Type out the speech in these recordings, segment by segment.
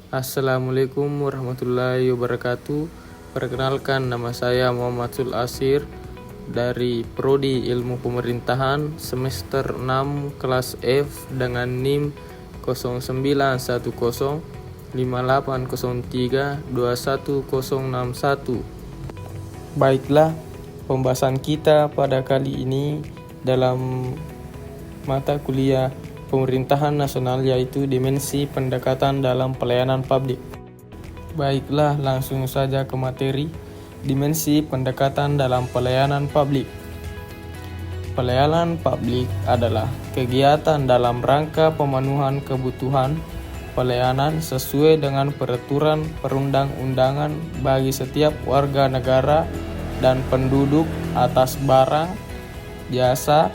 Assalamualaikum warahmatullahi wabarakatuh. Perkenalkan, nama saya Muhammad Sul Asir dari Prodi Ilmu Pemerintahan semester 6 kelas F dengan NIM 091058032161. Baiklah, pembahasan kita pada kali ini dalam mata kuliah Pemerintahan Nasional yaitu dimensi pendekatan dalam pelayanan publik. Baiklah, langsung saja ke materi. Dimensi pendekatan dalam pelayanan publik. Pelayanan publik adalah kegiatan dalam rangka pemenuhan kebutuhan pelayanan sesuai dengan peraturan perundang-undangan bagi setiap warga negara dan penduduk atas barang, jasa,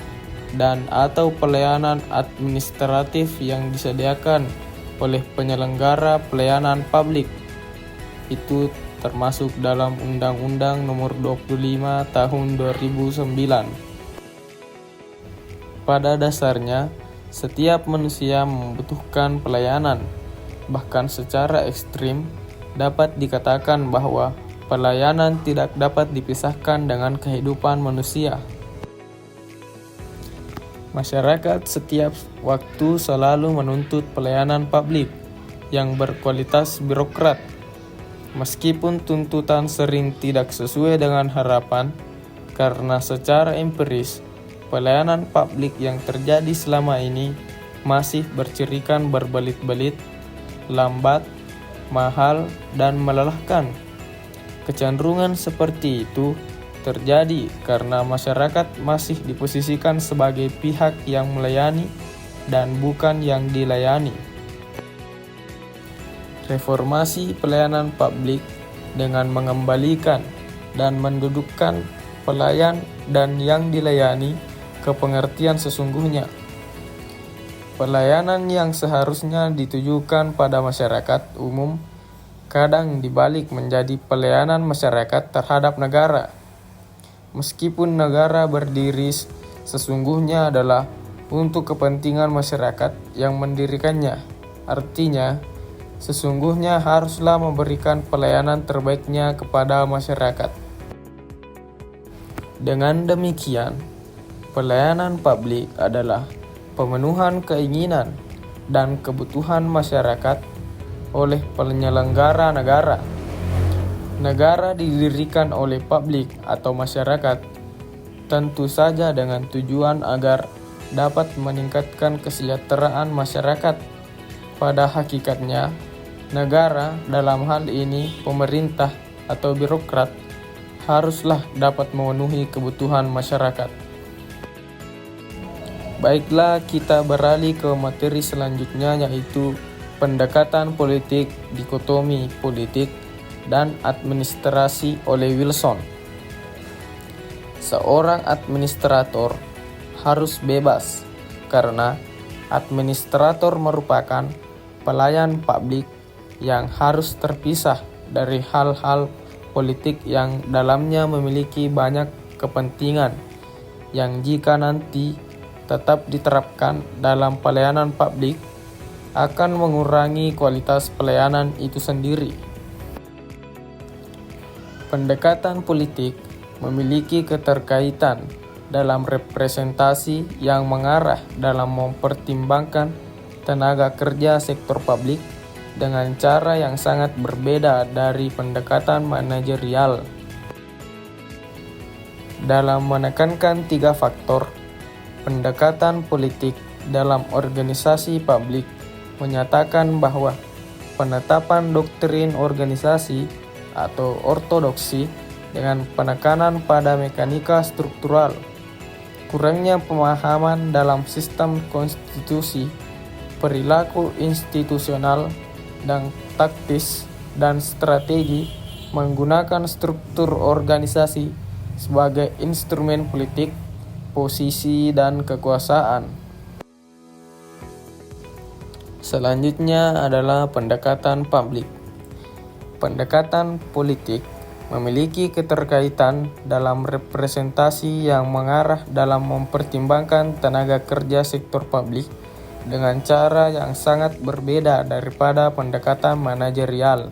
dan atau pelayanan administratif yang disediakan oleh penyelenggara pelayanan publik. Itu termasuk dalam Undang-Undang Nomor 25 Tahun 2009. Pada dasarnya, setiap manusia membutuhkan pelayanan. Bahkan secara ekstrim, dapat dikatakan bahwa pelayanan tidak dapat dipisahkan dengan kehidupan manusia. Masyarakat setiap waktu selalu menuntut pelayanan publik yang berkualitas birokrat. Meskipun tuntutan sering tidak sesuai dengan harapan, karena secara empiris, pelayanan publik yang terjadi selama ini masih bercirikan berbelit-belit, lambat, mahal, dan melelahkan. Kecenderungan seperti itu terjadi karena masyarakat masih diposisikan sebagai pihak yang melayani dan bukan yang dilayani. Reformasi pelayanan publik dengan mengembalikan dan mendudukkan pelayan dan yang dilayani ke pengertian sesungguhnya. Pelayanan yang seharusnya ditujukan pada masyarakat umum kadang dibalik menjadi pelayanan masyarakat terhadap negara. Meskipun negara berdiri sesungguhnya adalah untuk kepentingan masyarakat yang mendirikannya. Artinya, sesungguhnya haruslah memberikan pelayanan terbaiknya kepada masyarakat. Dengan demikian, pelayanan publik adalah pemenuhan keinginan dan kebutuhan masyarakat oleh penyelenggara negara. Negara didirikan oleh publik atau masyarakat, tentu saja dengan tujuan agar dapat meningkatkan kesejahteraan masyarakat. Pada hakikatnya, negara dalam hal ini pemerintah atau birokrat haruslah dapat memenuhi kebutuhan masyarakat. Baiklah, kita beralih ke materi selanjutnya yaitu pendekatan politik, dikotomi politik dan administrasi oleh Wilson. Seorang administrator harus bebas karena administrator merupakan pelayan publik yang harus terpisah dari hal-hal politik yang dalamnya memiliki banyak kepentingan yang jika nanti tetap diterapkan dalam pelayanan publik akan mengurangi kualitas pelayanan itu sendiri. Pendekatan politik memiliki keterkaitan dalam representasi yang mengarah dalam mempertimbangkan tenaga kerja sektor publik dengan cara yang sangat berbeda dari pendekatan manajerial. Dalam menekankan 3 faktor, pendekatan politik dalam organisasi publik menyatakan bahwa penetapan doktrin organisasi atau ortodoksi dengan penekanan pada mekanika struktural, kurangnya pemahaman dalam sistem konstitusi, perilaku institusional, dan taktis dan strategi menggunakan struktur organisasi sebagai instrumen politik, posisi, dan kekuasaan. Selanjutnya adalah pendekatan publik. Pendekatan politik memiliki keterkaitan dalam representasi yang mengarah dalam mempertimbangkan tenaga kerja sektor publik dengan cara yang sangat berbeda daripada pendekatan manajerial.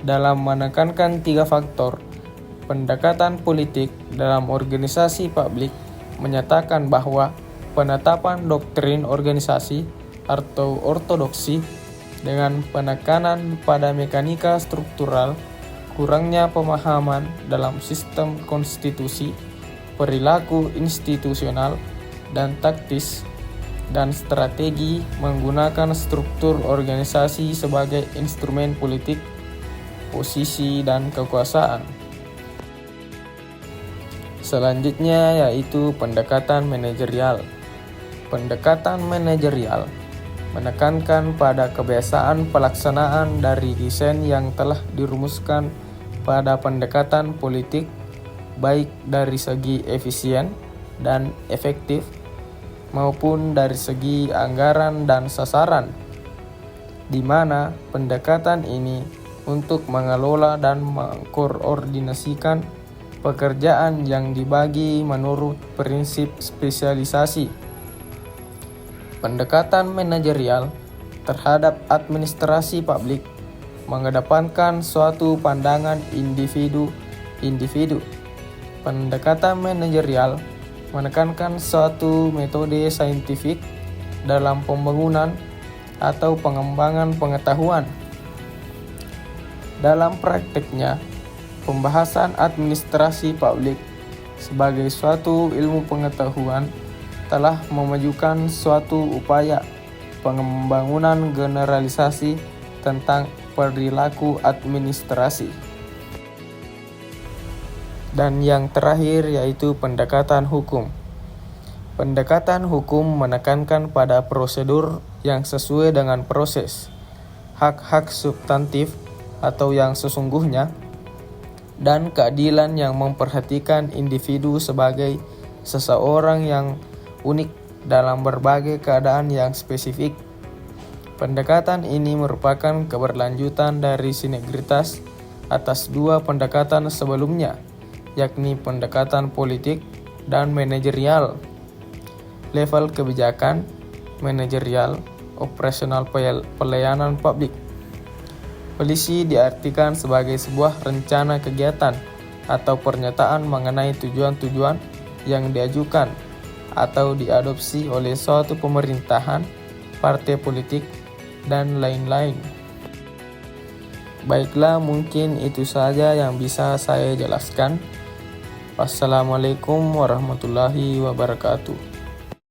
Dalam menekankan 3 faktor, pendekatan politik dalam organisasi publik menyatakan bahwa penetapan doktrin organisasi atau ortodoksi dengan penekanan pada mekanika struktural, kurangnya pemahaman dalam sistem konstitusi, perilaku institusional, dan taktis dan strategi menggunakan struktur organisasi sebagai instrumen politik, posisi, dan kekuasaan. Selanjutnya yaitu pendekatan manajerial. Pendekatan manajerial menekankan pada kebiasaan pelaksanaan dari desain yang telah dirumuskan pada pendekatan politik, baik dari segi efisien dan efektif maupun dari segi anggaran dan sasaran, di mana pendekatan ini untuk mengelola dan mengkoordinasikan pekerjaan yang dibagi menurut prinsip spesialisasi. Pendekatan manajerial terhadap administrasi publik mengedepankan suatu pandangan individu. Pendekatan manajerial menekankan suatu metode saintifik dalam pembangunan atau pengembangan pengetahuan. Dalam prakteknya, pembahasan administrasi publik sebagai suatu ilmu pengetahuan telah memajukan suatu upaya pengembangan generalisasi tentang perilaku administrasi. Dan yang terakhir yaitu pendekatan hukum. Pendekatan hukum menekankan pada prosedur yang sesuai dengan proses, hak-hak substantif atau yang sesungguhnya, dan keadilan yang memperhatikan individu sebagai seseorang yang unik dalam berbagai keadaan yang spesifik. Pendekatan ini merupakan keberlanjutan dari sinergitas atas 2 pendekatan sebelumnya, yakni pendekatan politik dan manajerial. Level kebijakan, manajerial, operasional pelayanan publik. Polisi diartikan sebagai sebuah rencana kegiatan atau pernyataan mengenai tujuan-tujuan yang diajukan atau diadopsi oleh suatu pemerintahan, partai politik, dan lain-lain. Baiklah, mungkin itu saja yang bisa saya jelaskan. Wassalamualaikum warahmatullahi wabarakatuh.